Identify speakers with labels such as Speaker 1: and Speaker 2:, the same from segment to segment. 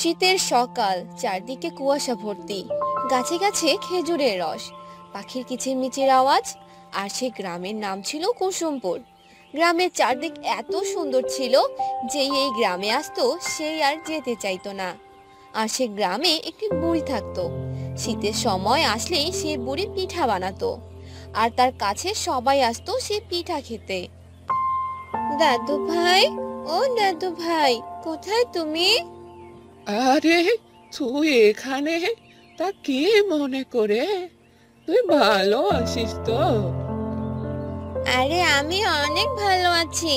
Speaker 1: শীতের সকাল, চারদিকে কুয়াশা ভর্তি। গাছে গাছে খেজুরের রস, পাখির কিচিরমিচির আওয়াজ। আর সে গ্রামের নাম ছিল কুসুমপুর। গ্রামের চারদিক এত সুন্দর ছিল যে এই গ্রামে আসতো সেই আর যেতে চাইতো না। আর সে গ্রামে একটি বুড়ি থাকতো। শীতের সময় আসলেই সে বুড়ি পিঠা বানাতো, আর তার কাছে সবাই আসতো সে পিঠা খেতে। দাদু ভাই, ও দাদু ভাই, কোথায় তুমি?
Speaker 2: আরে, তুই এখানে? তা কি মনে করে? তুই ভালো আছিস তো?
Speaker 1: আরে আমি অনেক ভালো আছি।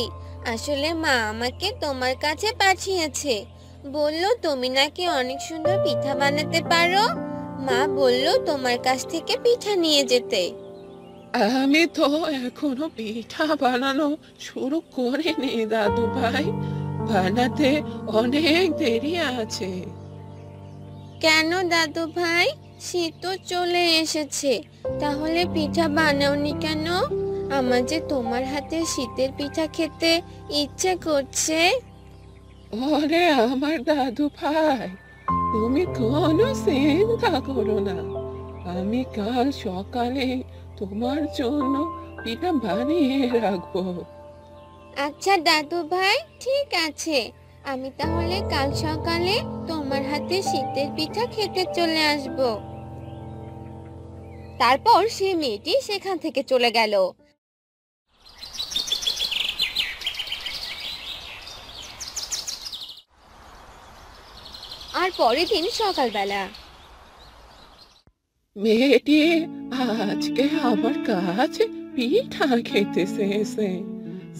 Speaker 1: আসলে মা আমাকে তোমার কাছে পাঠিয়েছে। বললো তুমি নাকি অনেক সুন্দর পিঠা বানাতে পারো। মা বললো তোমার কাছ থেকে পিঠা নিয়ে যেতে।
Speaker 2: আমি তো এখনো পিঠা বানানো শুরু করিনি দাদু ভাই। বানাতে অনেক দেরি আছে।
Speaker 1: কেন দাদু ভাই? শীত তো চলে এসেছে, তাহলে পিঠা বানাওনি কেন? আমার যে তোমার হাতে শীতের পিঠা খেতে ইচ্ছে করছে।
Speaker 2: ওরে আমার দাদু ভাই, তুমি কোনো চিন্তা করো না। আমি কাল সকালে তোমার জন্য পিঠা বানিয়ে রাখবো।
Speaker 1: আচ্ছা দাদু ভাই, ঠিক আছে। আমি তাহলে কাল সকালে তোমার হাতে শীতের পিঠা খেতে চলে আসব। তারপর সেই মেয়েটি সেখান থেকে চলে গেল। আর পরের দিন সকালবেলা
Speaker 2: মেয়েটি আজকে আমার কাছে পিঠা খেতে চেয়েছে।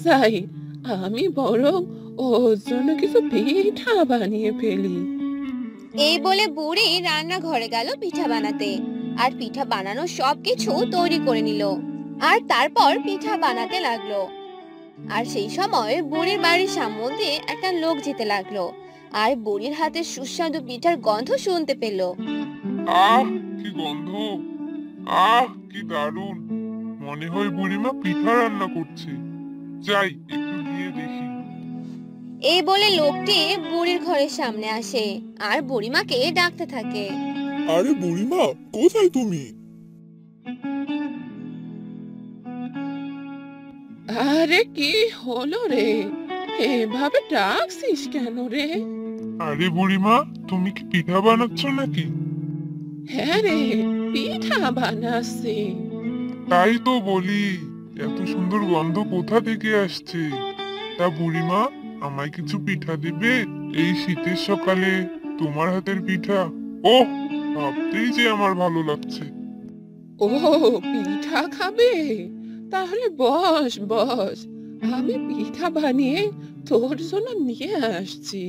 Speaker 2: যাই, আমি বরং ওর জন্য কিছু পিঠা বানিয়ে ফেলি।
Speaker 1: এই বলে বুড়ি রান্নাঘরে গেল পিঠা বানাতে। আর পিঠা বানানোর সবকিছু তৈরি করে নিল। আর তারপর পিঠা বানাতে লাগলো। আর সেই সময় বুড়ির বাড়ির সামনে দিয়ে একটা লোক যেতে লাগলো। আর বুড়ির হাতে সুস্বাদু পিঠার গন্ধ শুনতে পেল।
Speaker 3: আহ, কি গন্ধ! আহ, কি দারুণ! মনে হয় বুড়িমা পিঠা রান্না করছে। যাই, একটু গিয়ে দেখি।
Speaker 1: এই বলে লোকটি বুড়ির ঘরের সামনে আসে আর বুড়িমাকে ডাকতে থাকে।
Speaker 3: আরে বুড়িমা, কোথায় তুমি?
Speaker 2: আরে কি হলো রে? এভাবে ডাকছিস কেন রে?
Speaker 3: আরে বুড়িমা, তুমি কি পিঠা বানাচ্ছ নাকি?
Speaker 2: হ্যাঁ রে, পিঠা বানাচ্ছি।
Speaker 3: তাই তো বলি, এত সুন্দর গন্ধ কোথা থেকে আসছে? তা বুড়িমা, আমায় কিছু পিঠা দিবে? এই শীতের সকালে তোমার হাতের পিঠা, ওহ, ভাবতেই যে আমার ভালো লাগছে।
Speaker 2: ও, পিঠা খাবে? তাহলে বস বস, আমি পিঠা বানিয়ে তোর জন্য নিয়ে আসছি।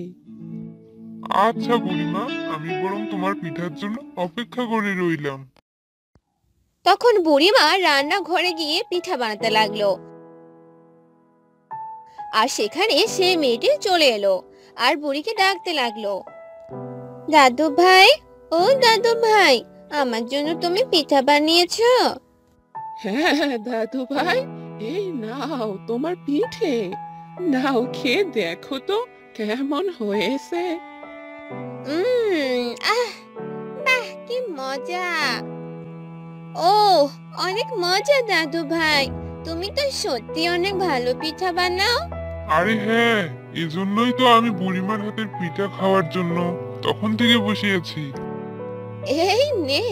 Speaker 3: আচ্ছা বুড়িমা, আমি বরং তোমার পিঠার জন্য অপেক্ষা করে রইলাম।
Speaker 1: তখন বুড়িমা রান্নাঘরে গিয়ে পিঠা বানাতে লাগলো। আর সেখানে সে মেয়েটি চলে এলো আর বুড়িকে ডাকতে লাগলো। দাদু ভাই, ও দাদু ভাই, আমার জন্য তুমি পিঠা বানিয়েছো?
Speaker 2: হ্যাঁ দাদু ভাই, এই নাও তোমার পিঠে। নাও, খেয়ে দেখো তো কেমন হয়েছে।
Speaker 1: উম আহ, বাহ, কি মজা! ও, অনেক মজা দাদু ভাই। তুমি তো সত্যি অনেক ভালো পিঠা বানাও।
Speaker 3: আরে হ্যাঁ, এজন্যই তো আমি বুড়িমার হাতের পিঠা খাওয়ার জন্য তখন থেকে বসে আছি।
Speaker 1: এই নে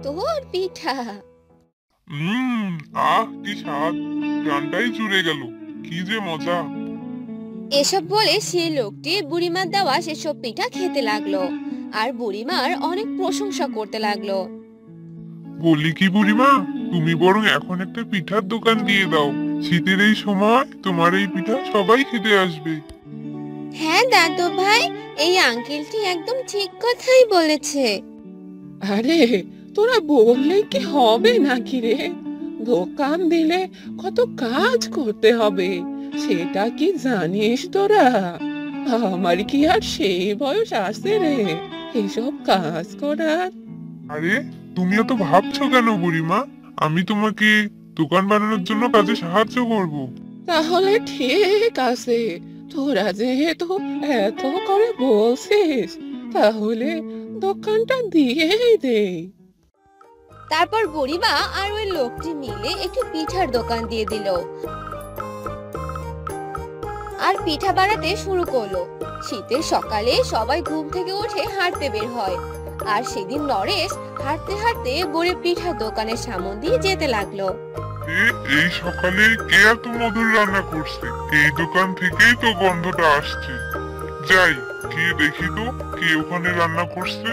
Speaker 1: তোর পিঠা।
Speaker 3: হুম, আহ, কি স্বাদ! প্রাণটাই জুড়ে গেল। কি যে মজা!
Speaker 1: এসব বলে সেই লোকটি বুড়িমার দেওয়া সেসব পিঠা খেতে লাগলো। আর বুড়িমার অনেক প্রশংসা করতে লাগলো।
Speaker 3: বলি কি বুড়িমা, তুমি বরং এখন একটা পিঠার দোকান দিয়ে দাও। শীতের এই সময় তোমার এই পিঠা সবাই খেতে আসবে।
Speaker 1: হ্যাঁ দাদু ভাই, এই আঙ্কেলটি একদম ঠিক কথাই বলেছে।
Speaker 2: আরে, তোরা বললে কি হবে নাকি রে? দোকান দিলে কত কাজ করতে হবে, সেটা কি জানিস তোরা? আমার কি আর সেই বয়স আছে রে এসব কাজ করার?
Speaker 3: আরে, তুমি এত ভাবছো কেন বুড়িমা? আমি তোমাকে দোকান বানানোর জন্য কাজে সাহায্য করব।
Speaker 2: তাহলে ঠিক আছে, তোরা যেহেতু এত করে বলছিস, তাহলে দোকানটা দিয়েই দেই।
Speaker 1: তারপর বুড়িমা আর ওই লোকটি মিলে একটি পিঠার দোকান দিয়ে দিল আর পিঠা বানাতে শুরু করলো। শীতের সকালে সবাই ঘুম থেকে উঠে হাঁটতে বের হয়, আর সেদিন নরেশ হাঁটতে হাঁটতে বুড়ির পিঠার দোকানের সামনে দিয়ে যেতে লাগলো।
Speaker 3: এই সকালে কে এত মধুর রান্না করছে? এই দোকান থেকেই তো গন্ধটা আসছে। যাই গিয়ে দেখি তো কে ওখানে রান্না করছে।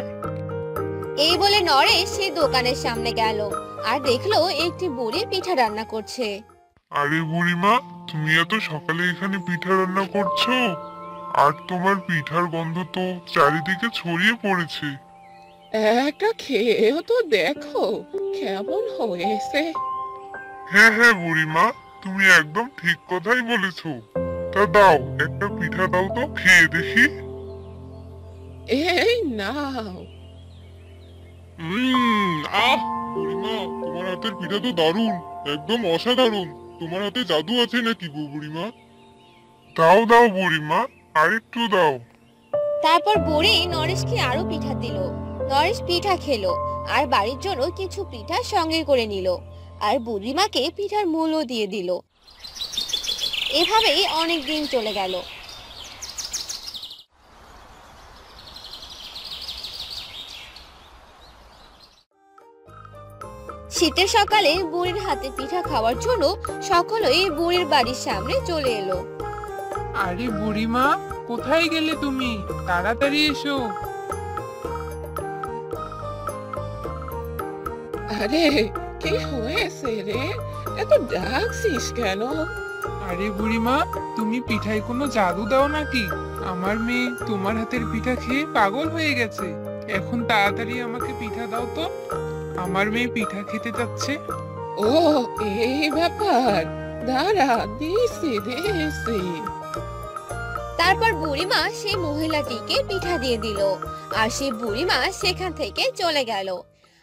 Speaker 1: এই বলে নরেশ সেই দোকানের সামনে গেল আর দেখলো একটি বুড়ি পিঠা রান্না করছে।
Speaker 3: আরে বুড়িমা, তুমি এত সকালে এখানে পিঠা রান্না করছো? আর তোমার পিঠার গন্ধ তো চারিদিকে ছড়িয়ে পড়েছে।
Speaker 2: একটা খেয়েও তো দেখো কেমন হয়েছে।
Speaker 3: হ্যাঁ হ্যাঁ বুড়িমা, তুমি একদম ঠিক কথাই বলেছো। তা দাও, একটা পিঠা দাও তো খেয়ে দেখি।
Speaker 2: এই নাও।
Speaker 3: আহ বুড়িমা, তোমার হাতের পিঠা তো দারুণ, একদম অসাধারণ। তোমার হাতে জাদু আছে নাকি গো বুড়িমা? দাও দাও বুড়িমা, আরেকটু দাও।
Speaker 1: তারপর বুড়ি নরেশকে আরো পিঠা দিল। নরেশ পিঠা খেলো আর বাড়ির জন্য কিছু পিঠা সঙ্গে করে নিল, আর বুড়িমাকে পিঠার মূলও দিয়ে দিল। এভাবেই অনেক দিন চলে গেল। শীতের সকালে বুড়ির হাতে পিঠা খাওয়ার জন্য সকলেই বুড়ির বাড়ির সামনে চলে এলো।
Speaker 4: আরে বুড়িমা, কোথায় গেলে তুমি? তাড়াতাড়ি এসো।
Speaker 2: আরে কি হয়েছে রে, এত ডাকছিস কেন?
Speaker 4: আরে বুড়িমা, তুমি পিঠায় কোনো জাদু দাও নাকি? আমার মেয়ে তোমার হাতের পিঠা খেয়ে পাগল হয়ে গেছে। এখন তাড়াতাড়ি আমাকে পিঠা দাও তো, আমার মেয়ে পিঠা খেতে যাচ্ছে।
Speaker 2: ও এই ব্যাপার, দাঁড়া দিছি দিছি।
Speaker 1: তারপর বুড়িমা সেই মহিলাটিকে পিঠা দিয়ে দিল, আর সেই বুড়িমা সেখান থেকে চলে গেল।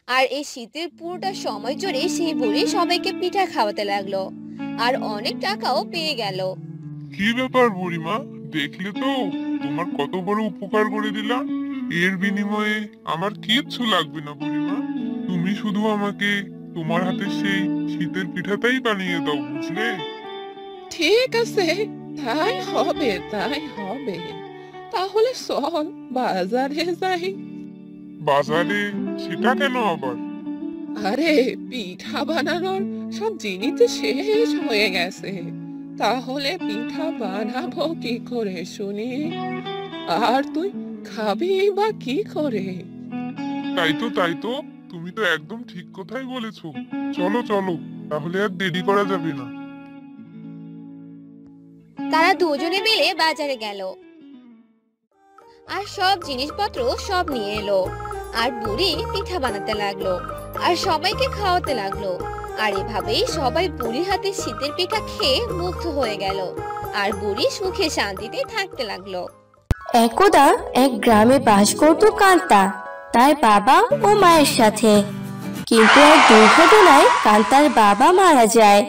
Speaker 1: আর এই শীতের পুরোটা সময় জুড়ে সেই বুড়ি সবাইকে পিঠা খাওয়াতে লাগলো, আর অনেক টাকাও পেয়ে গেল।
Speaker 3: কি ব্যাপার বুড়িমা, দেখলে তো তোমার কত বড় উপকার করে দিলাম। এর বিনিময়ে আমার কিচ্ছু লাগবে না বুড়িমা। তুমি শুধু আমাকে তোমার হাতে সেই শীতের পিঠাটাই বানিয়ে দাও, বুঝলে?
Speaker 2: ঠিক আছে, তাই হবে তাই হবে। তাহলে চল বাজারে যাই।
Speaker 3: বাজারে? সেটা কেন আবার?
Speaker 2: আরে পিঠা বানানোর সব জিনিস যে শেষ হয়ে গেছে, তাহলে পিঠা বানাবো কি করে শুনি? আর তুই খাবি বা কি করে?
Speaker 3: তাই তো, তুমি তো একদম ঠিক কথাই বলেছো। চলো চলো, তাহলে আর দেরি করা যাবে না।
Speaker 1: তারা দুজনে মিলে বাজারে গেল আর সব জিনিসপত্র সব নিয়ে এলো, আর বুড়ি পিঠা বানাতে লাগলো আর সবাইকে খাওয়াতে লাগলো। আর এভাবেই সবাই বুড়ির হাতে শীতের পিঠা খেয়ে মুগ্ধ হয়ে গেল, আর বুড়ি সুখে শান্তিতে থাকতে লাগলো।
Speaker 5: একদা এক গ্রামে বাস করত কান্তা, তার বাবা ও মায়ের সাথে। কিন্তু এক দুর্ঘটনায় কান্তার বাবা মারা যায়,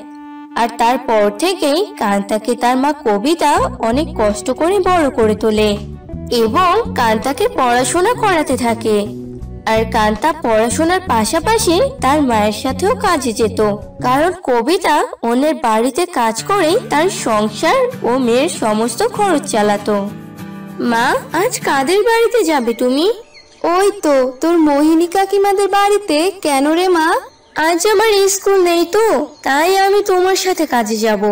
Speaker 5: আর তারপর থেকেই কান্তাকে তার মা কবিতা অনেক কষ্ট করে বড় করে তোলে এবং কান্তাকে পড়াশোনা করাতে থাকে। আর কান্তা পড়াশোনার পাশাপাশি তার মায়ের সাথেও কাজে যেত, কারণ কবিতা অন্যের বাড়িতে কাজ করে তার সংসার ও মেয়ের সমস্ত খরচ চালাতো। মা, আজ কাদের বাড়িতে যাবে তুমি? ওই তো তোর মোহিনী কাকিমাদের বাড়িতে। কেন রে মা? আজ আমার স্কুল নেই তো, তাই আমি তোমার সাথে কাজে যাব।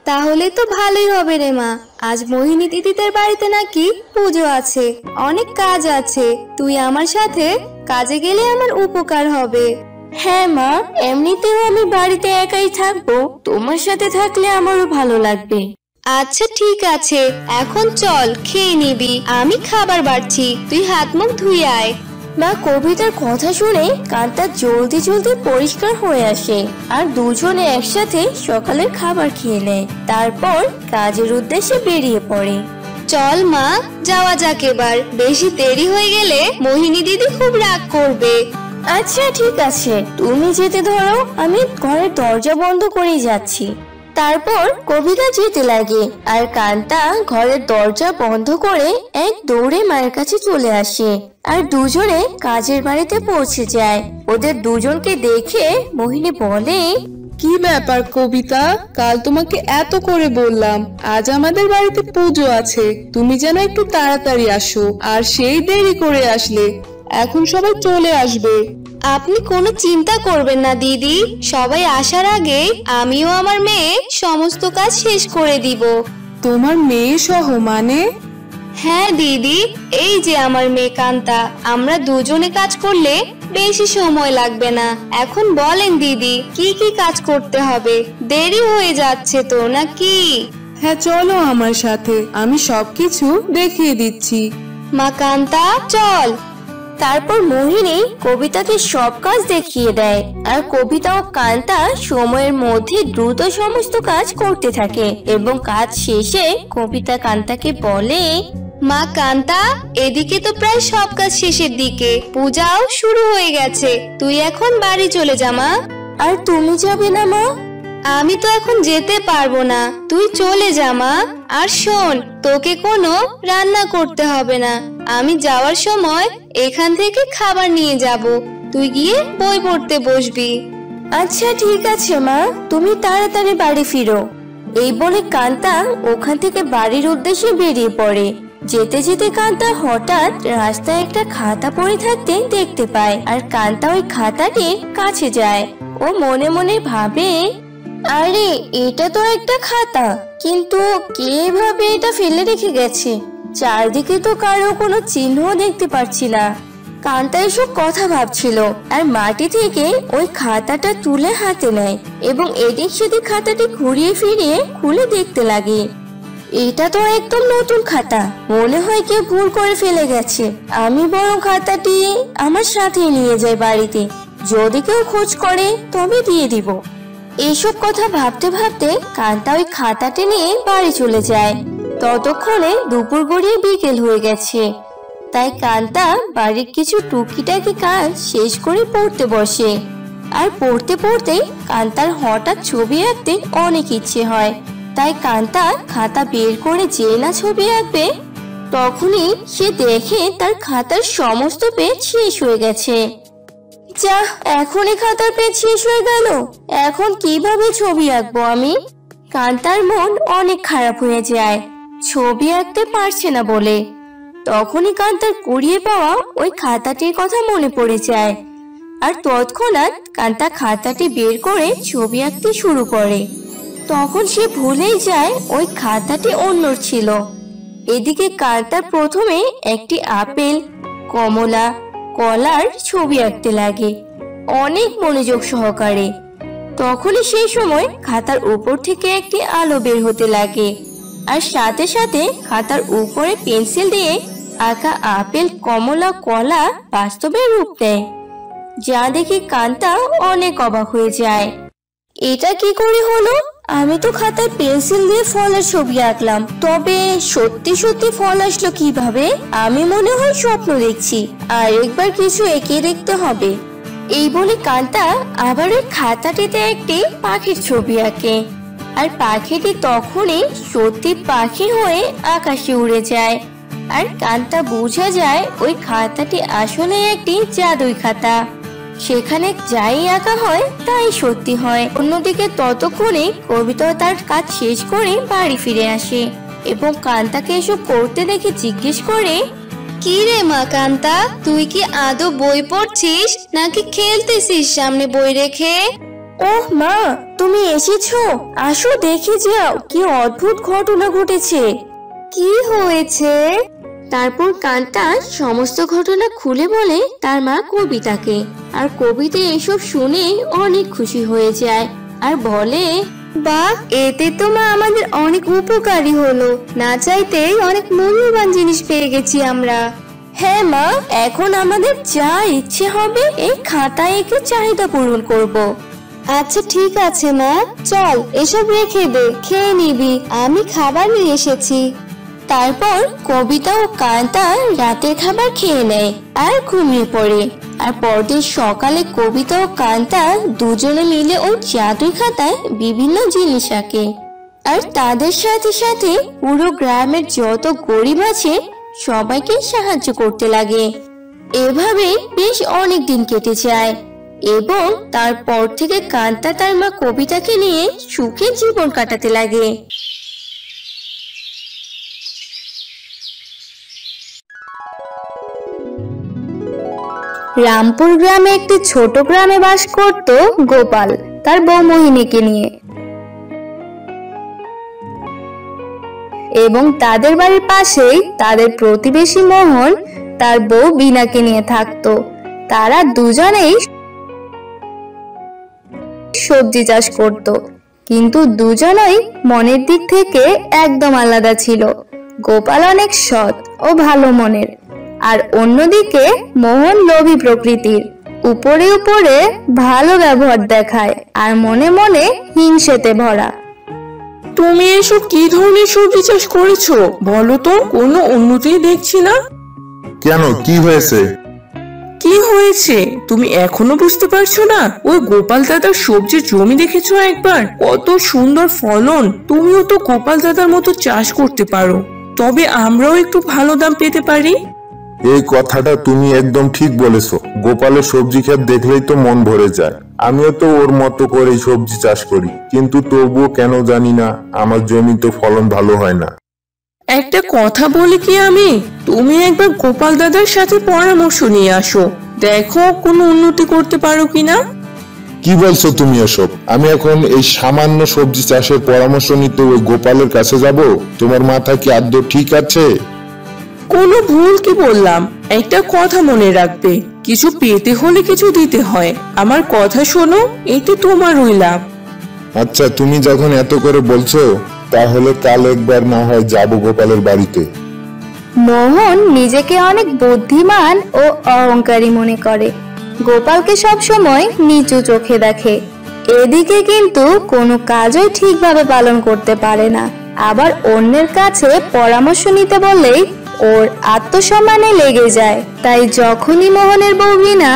Speaker 5: তাহলে তো ভালোই হবে রে মা, আজ মোহিনী দিদিদের বাড়িতে নাকি পুজো আছে, অনেক কাজ আছে। তুই আমার সাথে কাজে গেলে আমার উপকার হবে। হ্যাঁ মা, এমনিতেও আমি বাড়িতে একাই থাকবো, তোমার সাথে থাকলে আমারও ভালো লাগবে। আচ্ছা ঠিক আছে, এখন চল খেয়ে নিবি, আমি খাবার বাড়ছি, তুই হাত মুখ ধুয়ে আয়। মা কবিতার কথা শুনে কান্তা জলদি জলদি পরিষ্কার হয়ে আসে, আর দুজনে একসাথে সকালের খাবার খেয়ে নেয়। তারপর কাজের উদ্দেশ্যে বেরিয়ে পড়ে। চল মা, যাওয়া যাক এবার, বেশি দেরি হয়ে গেলে মোহিনী দিদি খুব রাগ করবে। আচ্ছা ঠিক আছে, তুমি যেতে ধরো, আমি ঘরের দরজা বন্ধ করে যাচ্ছি। তারপর কবিতা যেতে লাগে আর কান্তা ঘরের দরজা বন্ধ করে এক দৌড়ে মায়ের কাছে চলে আসে আর দুজনে কাজের বাড়িতে পৌঁছে যায়। ওদের দুজনকে দেখে মোহিনী বলে,
Speaker 6: কি ব্যাপার কবিতা, কাল তোমাকে এত করে বললাম আজ আমাদের বাড়িতে পুজো আছে, তুমি যেন একটু তাড়াতাড়ি আসো, আর সেই দেরি করে আসলে। এখন সবাই চলে আসবে।
Speaker 1: আপনি কোনো চিন্তা করবেন না দিদি, সবাই আসার আগে আমিও আমার মেয়ে সমস্ত কাজ শেষ করে দিব।
Speaker 6: তোমার মেয়ে সহ মানে?
Speaker 1: হ্যাঁ দিদি, এই যে আমার মেয়ে কান্তা, আমরা দুজনে কাজ করলে বেশি সময় লাগবে না। এখন বলেন দিদি, কি কি কাজ করতে হবে? দেরি হয়ে যাচ্ছে তো নাকি?
Speaker 6: হ্যাঁ চলো আমার সাথে, আমি সবকিছু দেখিয়ে দিচ্ছি।
Speaker 1: মা কান্তা চল।
Speaker 5: তারপর মোহিনী কবিতাকে সব কাজ দেখিয়ে দেয় আর কবিতা ও কান্তা সময়ের মধ্যে দ্রুত সমস্ত কাজ করতে থাকে এবং কাজ শেষে কবিতা কান্তাকে বলে,
Speaker 1: মা কান্তা, এদিকে তো প্রায় সব কাজ শেষের দিকে, পূজাও শুরু হয়ে গেছে, তুই এখন বাড়ি চলে যা মা।
Speaker 5: আর তুমি যাবে না মা?
Speaker 1: আমি তো এখন যেতে পারবো না, তুই চলে যা মা। আর শোন, তোকে কোনো রান্না করতে হবে না, আমি যাওয়ার সময় এখান থেকে খাবার নিয়ে যাব, তুই গিয়ে বই পড়তে বসবি।
Speaker 5: আচ্ছা ঠিক আছে মা, তুমি তাড়াতাড়ি বাড়ি ফিরো। এই বলে কান্তা ওখান থেকে বাড়ির উদ্দেশ্যে বেরিয়ে পড়ে। যেতে যেতে কান্তা হঠাৎ রাস্তায় একটা খাতা পড়ে থাকতে দেখতে পায় আর কান্তা ওই খাতাটির কাছে যায়। ও মনে মনে ভাবে, আরে এটা তো একটা খাতা, কিন্তু কে ভাবে এটা ফেলে রেখে গেছে? চারদিকে তো কারো কোনো চিহ্ন দেখতে পাচ্ছি না। কান্তা এসব কথা ভাবছিল আর মাটি থেকে ওই খাতাটা তুলে হাতে নেয় এবং এদিক সেদিক খাতাটি ঘুরিয়ে ফিরিয়ে খুলে দেখতে লাগে। এটা তো একদম নতুন খাতা, মনে হয় কেউ ভুল করে ফেলে গেছে। আমি বরং খাতাটি আমার সাথে নিয়ে যাই বাড়িতে, যদি কেউ খোঁজ করে তবে দিয়ে দিব। এইসব কথা ভাবতে ভাবতে কান্তা ওই খাতাটি নিয়ে বাড়ি চলে যায়। ততক্ষণে দুপুর গড়িয়ে বিকেল হয়ে গেছে, তাই কান্তা বাড়ির কিছু টুকিটাকি কাজ শেষ করে পড়তে বসে। আর পড়তে পড়তে কান্তার হঠাৎ ছবি আঁকতে অনেক ইচ্ছে হয়, তাই কান্তা খাতা বের করে যে না ছবি আঁকবে, তখনই সে দেখে তার খাতার সমস্ত পেজ শেষ হয়ে গেছে। যা, এখনই খাতার পেজ শেষ হয়ে গেল, এখন কিভাবে ছবি আঁকবো আমি? কান্তার মন অনেক খারাপ হয়ে যায়, ছবি আঁকতে পারছে না বলে। তখনই কান্তার কুড়িয়ে পাওয়া ওই খাতাটির কথা মনে পড়ে যায় আর তৎক্ষণাৎ কান্তা খাতাটি বের করে ছবি আঁকতে শুরু করে। তখন সে ভুলেই যায় ওই খাতাটি অন্যর ছিল। এদিকে কান্তা প্রথমে একটি আপেল, কমলা, কলার ছবি আঁকতে লাগে অনেক মনোযোগ সহকারে। তখনই সেই সময় খাতার উপর থেকে একটি আলো বের হতে লাগে আর সাথে সাথে খাতার উপরে পেন্সিল দিয়ে আঁকা আপেল, কমলা, কলা বাস্তবে রূপ দেয়, যা দেখে কান্তা অনেক অবাক হয়ে যায়। এটা কি করে হলো? আমি তো খাতায় পেন্সিল দিয়ে ফলের ছবি আঁকলাম, তবে সত্যি সত্যি ফল আসলো কিভাবে? আমি মনে হয় স্বপ্ন দেখছি, আর একবার কিছু এঁকে দেখতে হবে। এই বলে কান্তা আবার ওই খাতাটিতে একটি পাখির ছবি আঁকে আর পাখিটি তখনই সত্যি পাখি হয়ে আকাশে উড়ে যায়। আর কান্তা বোঝা যায় ওই খাতাটি আসলে একটি জাদুই খাতা, সেখানে যাই আঁকা হয় তাই সত্যি হয়। অন্যদিকে ততক্ষণে কবিতা তার কাজ শেষ করে বাড়ি ফিরে আসে এবং কান্তাকে এসব করতে দেখে জিজ্ঞেস করে,
Speaker 1: কি রে মা কান্তা, তুই কি আদৌ বই পড়ছিস নাকি খেলতেছিস সামনে বই রেখে?
Speaker 5: ওহ মা, তুমি এসেছো, আসো দেখে যাও কি অদ্ভুত ঘটনা ঘটেছে।
Speaker 1: কি হয়েছে?
Speaker 5: তারপর কান্তা সমস্ত ঘটনা খুলে বলে তার মা কবিতাকে, আর কবিতা এসব শুনে অনেক খুশি হয়ে যায় আর বলে,
Speaker 1: বাহ, এতে তো মা আমাদের অনেক উপকারী হলো, না চাইতেই অনেক মূল্যবান জিনিস পেয়ে গেছি আমরা।
Speaker 5: হ্যাঁ মা, এখন আমাদের যা ইচ্ছে হবে এই খাতায় এঁকে চাহিদা পূরণ করব।
Speaker 1: আচ্ছা ঠিক আছে মা, চল এসব রেখে দে, খেয়ে নিবি, আমি খাবার নিয়ে এসেছি।
Speaker 5: তারপর কবিতা ও কান্তা রাতের খাবার খেয়ে নেয় আর ঘুমিয়ে পড়ে। আর পরদিন সকালে কবিতা ও কান্তা দুজনে মিলে ওই জাদুই খাতায় বিভিন্ন জিনিস আঁকে। আর তাদের সাথে সাথে পুরো গ্রামের যত গরিব আছে সবাইকে সাহায্য করতে লাগে। এভাবে বেশ অনেক দিন কেটে যায় এবং তারপর থেকে কান্তা তার মা কবিতাকে নিয়ে সুখে জীবন কাটাতে লাগে। রামপুর গ্রামে একটি ছোট গ্রামে বাস করত গোপাল তার বউ মোহিনীকে নিয়ে, এবং তাদের বাড়ির পাশেই তাদের প্রতিবেশী মোহন তার বউ বিনাকে নিয়ে থাকতো। তারা দুজনেই সবজি চাষ করত, কিন্তু দুজনেই মনের দিক থেকে একদম আলাদা ছিল। গোপাল অনেক সৎ ও ভালো মনের, আর অন্যদিকে মোহন লোভী প্রকৃতির, উপরে উপরে ভালো ব্যবহার দেখায় আর মনে মনে হিংসেতে ভরা।
Speaker 6: তুমি এসব কি ধরনের সবজি চাষ করেছো বলো তো? কোনো উন্নতি দেখছি না।
Speaker 7: কেন, কি হয়েছে?
Speaker 6: কি হয়েছে তুমি এখনো বুঝতে পারছো না? ওই গোপাল দাদার সবজির জমি দেখেছো একবার? কত সুন্দর ফলন। তুমিও তো গোপাল দাদার মতো চাষ করতে পারো, তবে আমরাও একটু ভালো দাম পেতে পারি।
Speaker 7: এই কথাটা তুমি একদম ঠিক বলেছো। গোপালের সবজি ক্ষেত দেখলেই তো মন ভরে যায়। আমিও তো ওর মতো করে সবজি চাষ করি, কিন্তু তবুও কেন জানি না আমার জমিতে ফলন ভালো হয় না।
Speaker 6: একটা কথা বলি কি আমি, তুমি একবার গোপাল দাদার সাথে পরামর্শ নিয়ে আসো, দেখো কোনো উন্নতি করতে পারো কিনা।
Speaker 7: কি বলছো তুমি এসব? আমি এখন এই সামান্য সবজি চাষের পরামর্শ নিতে ওই গোপালের কাছে যাব? তোমার মাথা কি আদৌ ঠিক আছে?
Speaker 6: কোনো ভুল কি বললাম? একটা কথা মনে রাখবে, কিছু পেতে হলে কিছু দিতে হয়। আমার কথা শোনো, এতে তোমারই লাভ।
Speaker 7: আচ্ছা, তুমি যখন এত করে বলছো তাহলে কাল একবার না হয় যাবো গোপালের বাড়িতে।
Speaker 5: মোহন নিজেকে অনেক বুদ্ধিমান ও অহংকারী মনে করে, গোপালকে সব সময় নিচু চোখে দেখে। এদিকে কিন্তু কোনো কাজই ঠিকভাবে পালন করতে পারে না, আবার অন্যের কাছে পরামর্শ নিতে বললেই ওর আত্মসম্মানে লেগে যায়। তাই যখনই মোহনের বউ বিনা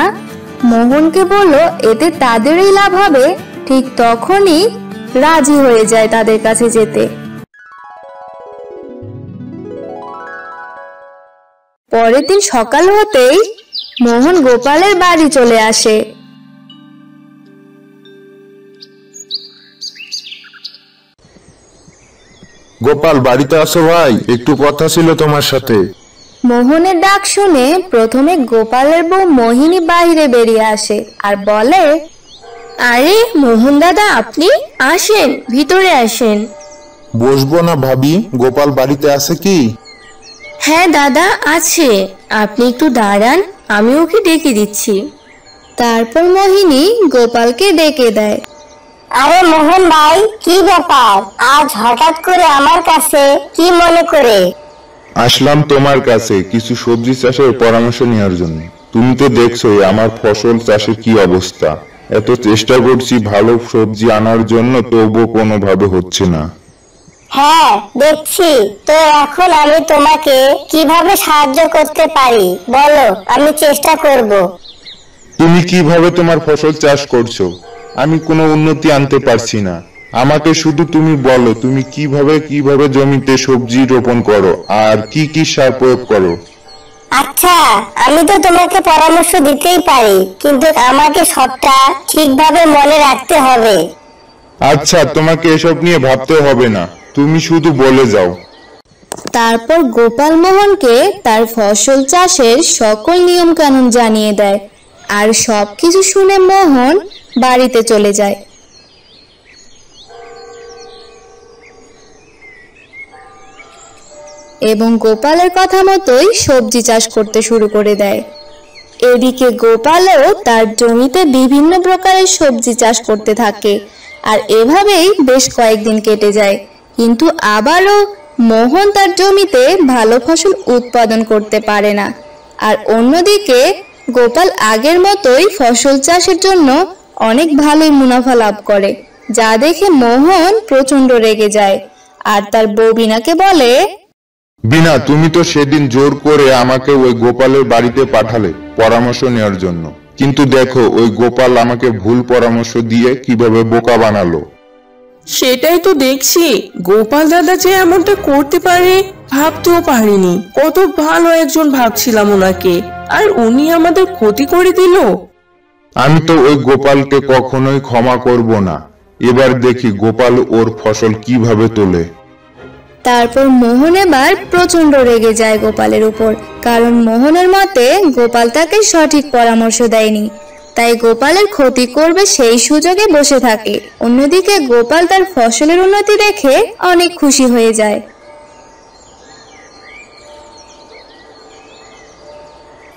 Speaker 5: মোহনকে বলল এতে তাদেরই লাভ হবে, ঠিক তখনই রাজি হয়ে যায় তাদের কাছে যেতে। পরের দিন সকাল হতেই মোহন গোপালের বাড়ি চলে আসে।
Speaker 7: গোপাল, বাড়িতে আসো ভাই, একটু কথা ছিল তোমার সাথে।
Speaker 5: মোহনের ডাক শুনে প্রথমে গোপালের বউ মোহিনী বাইরে বেরিয়ে আসে আর বলে, আরে মোহন দাদা, আপনি আসেন, ভিতরে আসেন।
Speaker 7: বসবো না ভাবি, গোপাল বাড়িতে আছে কি?
Speaker 5: হ্যাঁ দাদা, আছে, আপনি একটু দাঁড়ান, আমি ওকে ডেকে দিচ্ছি। তারপর মোহিনী গোপালকে ডেকে দেয়।
Speaker 8: আরে মোহন ভাই, কি ব্যাপার আজ হঠাৎ করে আমার কাছে, কি মনে করে?
Speaker 7: আসলাম তোমার কাছে কিছু সবজি চাষের পরামর্শ নেওয়ার জন্য। তুমি তো দেখছোই আমার ফসল চাষের কি অবস্থা। এত চেষ্টা করছি ভালো সবজি আনার জন্য, তবুও কোনোভাবে হচ্ছে না।
Speaker 8: হ্যাঁ দেখছি তো, এখন আমি তোমাকে কিভাবে সাহায্য করতে পারি বলো, আমি চেষ্টা করব।
Speaker 7: তুমি কিভাবে তোমার ফসল চাষ করছো? আমি কোনো উন্নতি আনতে পারছি না। আমাকে শুধু তুমি বলো, তুমি কিভাবে জমিতে সবজি রোপণ করো আর কি কি সার প্রয়োগ করো।
Speaker 8: আচ্ছা, আমি তো তোমাকে পরামর্শ দিতেই পারি, কিন্তু আমাকে সবটা ঠিকভাবে মনে রাখতে হবে।
Speaker 7: আচ্ছা, তোমাকে এসব নিয়ে ভাবতে হবে না, তুমি শুধু বলে যাও।
Speaker 5: তারপর গোপাল মোহনকে তার ফসল চাষের সকল নিয়ম কানুন জানিয়ে দেয়, আর সবকিছু শুনে মোহন বাড়িতে চলে যায়। এবং গোপালের কথা মতোই সবজি চাষ করতে শুরু করে দেয়। এদিকে গোপালও তার জমিতে বিভিন্ন প্রকারের সবজি চাষ করতে থাকে, আর এভাবেই বেশ কয়েকদিন কেটে যায়। কিন্তু আবারও মোহন তার জমিতে ভালো ফসল উৎপাদন করতে পারে না। আর অন্যদিকে গোপাল আগের মতোই ফসল চাষের জন্য অনেক ভালোই মুনাফা লাভ করে, যা দেখে মোহন প্রচন্ড রেগে যায় আর তার বউ বিনাকে বলে,
Speaker 7: বিনা, তুমি তো সেদিন জোর করে আমাকে ওই গোপালের বাড়িতে পাঠালে, পরামর্শ নেওয়ার জন্য। কিন্তু দেখো ওই গোপাল আমাকে ভুল পরামর্শ দিয়ে কিভাবে বোকা বানালো।
Speaker 6: সেটাই তো দেখছি, গোপাল দাদা যে এমনটা করতে পারে ভাবতেও পারিনি। কত ভালো একজন ভাবছিলাম ওনাকে, আর উনি আমাদের ক্ষতি করে দিল।
Speaker 7: আমি তো ওই গোপালকে কখনোই ক্ষমা করব না। এবার দেখি গোপাল ওর ফসল কিভাবে তোলে।
Speaker 5: তারপর মোহন এবার প্রচন্ড রেগে যায় গোপালের উপর, কারণ মোহনের মতে গোপাল তাকে সঠিক পরামর্শ দেয়নি, তাই গোপালের ক্ষতি করবে সেই সুযোগে বসে থাকে। অন্যদিকে গোপাল তার ফসলের উন্নতি দেখে অনেক খুশি হয়ে যায়।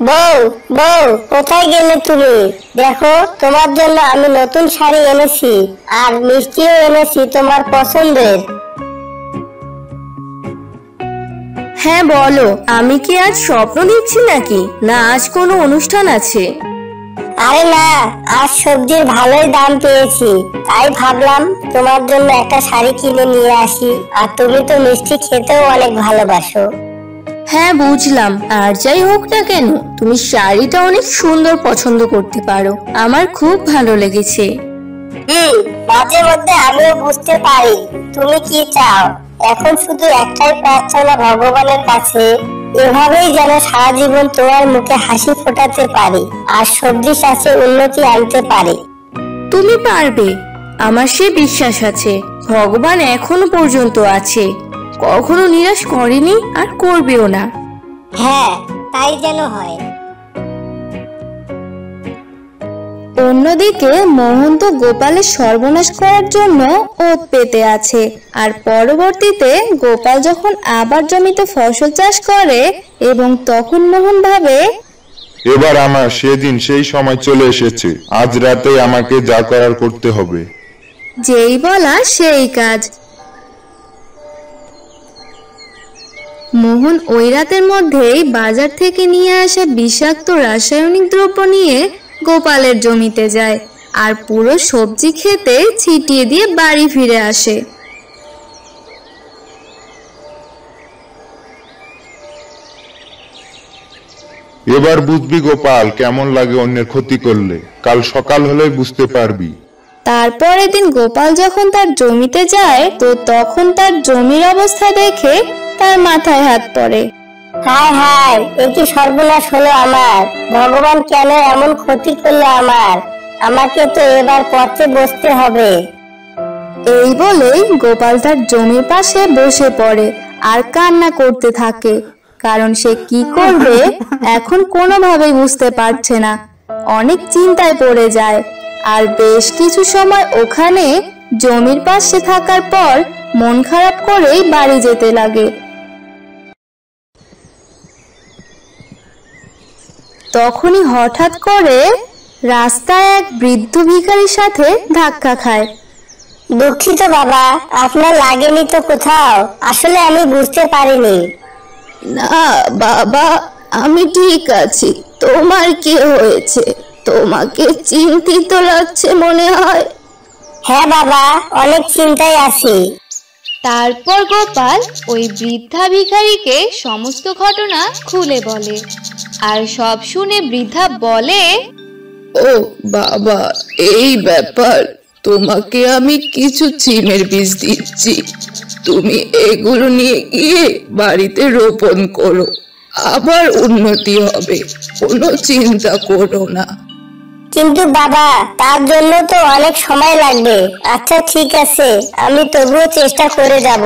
Speaker 8: বউ বউ, কোথায় গেলে তুমি? দেখো তোমার জন্য আমি নতুন শাড়ি এনেছি, আর মিষ্টিও এনেছি তোমার পছন্দের।
Speaker 5: হ্যাঁ বলো, আমি কি আজ স্বপ্ন দেখছি নাকি, না আজ কোনো অনুষ্ঠান আছে?
Speaker 8: আরে না, আজ সবজির ভালোই দাম পেয়েছি, তাই ভাবলাম তোমার জন্য একটা শাড়ি কিনে নিয়ে আসি। আর তুমি তো মিষ্টি খেতেও অনেক ভালোবাসো।
Speaker 5: হ্যাঁ বুঝলাম, আর যাই হোক না কেন, তুমি শাড়িটা অনেক সুন্দর পছন্দ করতে পারো, আমার খুব ভালো লেগেছে।
Speaker 8: মাঝে মধ্যে আমিও বুঝতে পারি তুমি কি চাও। এখন শুধু একটাই প্রার্থনা ভগবানের কাছে, এভাবেই যেন সারা জীবন তোমার মুখে হাসি ফোটাতে পারি, আর সবজি চাষে উন্নতি আনতে পারি।
Speaker 5: তুমি পারবে, আমার সে বিশ্বাস আছে। ভগবান এখনো পর্যন্ত আছে, কখনো নিরাশ করেনি আর করবেও না।
Speaker 8: হ্যাঁ, তাই যেন হয়।
Speaker 5: অন্যদিকে মোহন তো গোপালের সর্বনাশ করার জন্য ওত পেতে আছে। আর পরবর্তীতে গোপাল যখন আবার জমিতে ফসল চাষ করে, এবং তখন মোহন ভাবে,
Speaker 7: এবার আমার সেদিন সেই সময় চলে এসেছে, আজ রাতে আমাকে যা করার করতে হবে।
Speaker 5: যেই বলা সেই কাজ। মোহন ওই রাতের মধ্যেই বাজার থেকে নিয়ে আসা বিষাক্ত রাসায়নিক দ্রব্য নিয়ে গোপালের জমিতে যায়, আর পুরো সবজি খেতে ছিটিয়ে দিয়ে বাড়ি ফিরে আসে।
Speaker 7: এবার বুঝবি গোপাল কেমন লাগে অন্যের ক্ষতি করলে, কাল সকাল হলে বুঝতে পারবি।
Speaker 5: তারপরের দিন গোপাল যখন তার জমিতে যায়, তো তখন তার জমির অবস্থা দেখে তার মাথায় হাত পড়ে।
Speaker 8: হায় হায়, এ কি সর্বনাশ হলো আমার! ভগবান কেন এমন ক্ষতি করলো আমার! আমাকে তো এবার পথে বসতে হবে।
Speaker 5: এই বলেই গোপাল তার জমির পাশে বসে পড়ে আর কান্না করতে থাকে, কারণ সে কি করবে এখন কোনোভাবেই বুঝতে পারছে না। অনেক চিন্তায় পড়ে যায়, আর বেশ কিছু সময় ওখানে জমির পাশে থাকার পর মন খারাপ করেই বাড়ি যেতে লাগে। তখনই হঠাৎ করে রাস্তায় এক বৃদ্ধ ভিখারির সাথে ধাক্কা খায়।
Speaker 8: দুঃখিত বাবা, আপনার লাগেনি তো কোথাও? আসলে আমি বুঝতে পারিনি।
Speaker 5: না বাবা, আমি ঠিক আছি। তোমার কি হয়েছে? তোমাকে চিন্তিত লাগছে মনে হয়।
Speaker 8: হ্যাঁ বাবা, অনেক চিন্তায় আছি।
Speaker 1: তারপর গোপাল ওই বৃদ্ধা ভিখারিকে সমস্ত ঘটনা খুলে বলে, আর সব শুনে বৃদ্ধা বলে,
Speaker 6: ও বাবা, এই ব্যাপার। তোমাকে আমি কিছু চিমের বীজ দিচ্ছি, তুমি এগুলো নিয়ে গিয়ে বাড়িতে রোপণ করো, আবার উন্নতি হবে, কোনো চিন্তা করো না।
Speaker 8: কিন্তু বাবা, তার জন্য তো অনেক সময় লাগবে। আচ্ছা ঠিক আছে, আমি তবুও চেষ্টা করে যাব।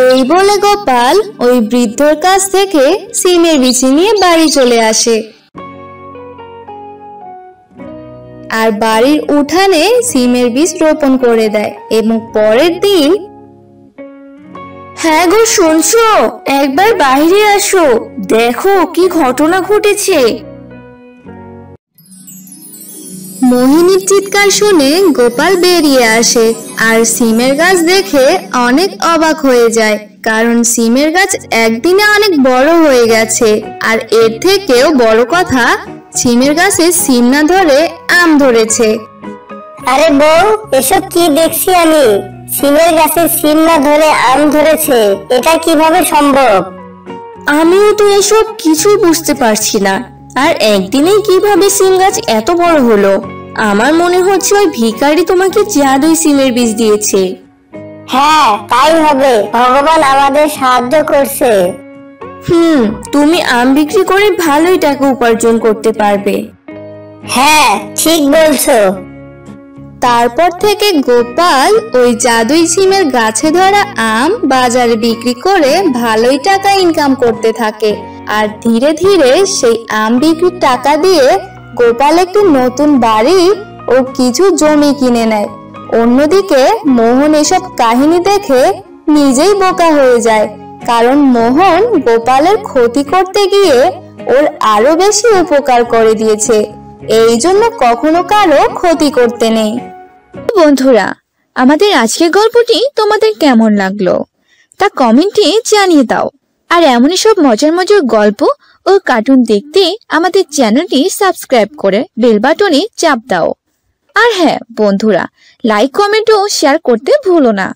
Speaker 5: এই বলে গোপাল ওই বৃদ্ধর কাছ থেকে সিমের বিচি নিয়ে বাড়ি চলে আসে, আর বাড়ির উঠানে সিমের বীজ রোপণ করে দেয়। এবং পরের দিন, হ্যাঁ গো শুনছো, একবার বাইরে আসো, দেখো কি ঘটনা ঘটেছে। মোহিনীর চিৎকার শুনে গোপাল বেরিয়ে আসে, আর সিমের গাছ দেখে অনেক অবাক হয়ে যায়, কারণ সিমের গাছ একদিনে অনেক বড় হয়ে গেছে। আর এর থেকেও বড় কথা, সিমের গাছে সিম না ধরে আম ধরেছে।
Speaker 8: আরে বউ, এসব কি দেখছি আমি! সিমের গাছে সিম না ধরে আম ধরেছে, এটা কিভাবে সম্ভব?
Speaker 5: আমিও তো এসব কিছু বুঝতে পারছি না। আর একদিনেই কিভাবে সিম গাছ এত বড় হলো? আমার মনে হচ্ছে ওই ভিখারি তোমাকে জাদুই সিমের বীজ দিয়েছে।
Speaker 8: হ্যাঁ, তাই হবে। ভগবান আমাদের সাহায্য করছে।
Speaker 5: তুমি আম বিক্রি করে ভালোই টাকা উপার্জন করতে পারবে।
Speaker 8: হ্যাঁ, ঠিক বলছো।
Speaker 5: তারপর থেকে গোপাল ওই জাদুই সিমের গাছে ধরা আম বাজারে বিক্রি করে ভালোই টাকা ইনকাম করতে থাকে। আর ধীরে ধীরে সেই আম বিক্রির টাকা দিয়ে গোপাল একটি নতুন বাড়ি ও কিছু জমি কিনে নেয়। অন্যদিকে মোহন এসব কাহিনী দেখে নিজেই বোকা হয়ে যায়, কারণ মোহন গোপালের ক্ষতি করতে গিয়ে ওর আরো বেশি উপকার করে দিয়েছে। এই জন্য কখনো কারো ক্ষতি করতে নেই।
Speaker 1: বন্ধুরা, আমাদের আজকের গল্পটি তোমাদের কেমন লাগলো তা কমেন্টে জানিয়ে দাও। আর এমনই সব মজার মজার গল্প ও কার্টুন দেখতে আমাদের চ্যানেলটি সাবস্ক্রাইব করে বেল বাটনে চাপ দাও। আর হ্যাঁ বন্ধুরা, লাইক কমেন্ট ও শেয়ার করতে ভুলো না।